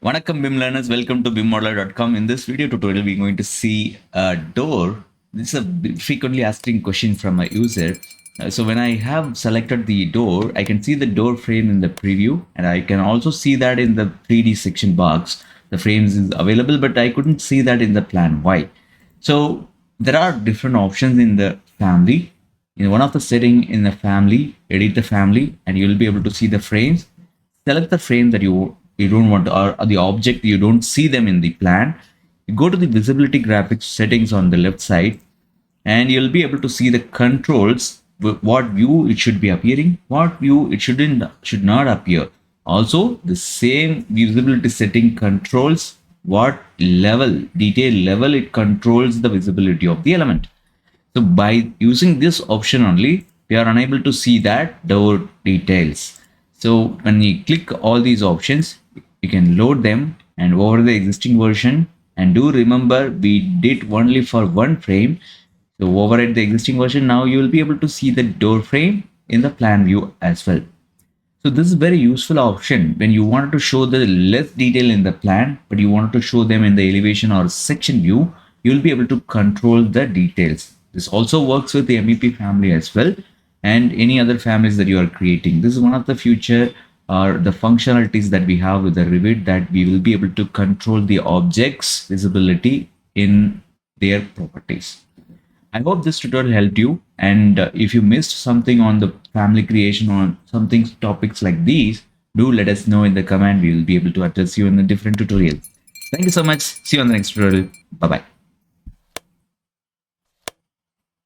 Vanakkam BIM learners, welcome to BIMmodeler.com. In this video tutorial, we're going to see a door. This is a frequently asking question from a user. So when I have selected the door, I can see the door frame in the preview, and I can also see that in the 3D section box. The frames is available, but I couldn't see that in the plan. Why? So there are different options in the family. In one of the setting in the family, edit the family, and you'll be able to see the frames. Select the frame that you don't want, or the object you don't see them in the plan. You go to the visibility graphics settings on the left side, and you'll be able to see the controls, what view it should be appearing, what view it should not appear. Also, the same visibility setting controls what level, detail level it controls the visibility of the element. So by using this option only, we are unable to see that door details. So when you click all these options, you can load them and over the existing version. And do remember, we did only for one frame. So override the existing version. Now you will be able to see the door frame in the plan view as well. So this is very useful option when you wanted to show the less detail in the plan, but you wanted to show them in the elevation or section view. You'll be able to control the details. This also works with the MEP family as well, and any other families that you are creating. This is one of the future or the functionalities that we have with the Revit, that we will be able to control the objects visibility in their properties. I hope this tutorial helped you, and if you missed something on the family creation or something topics like these, do let us know in the comment. We will be able to address you in a different tutorial. Thank you so much. See you on the next tutorial. Bye bye.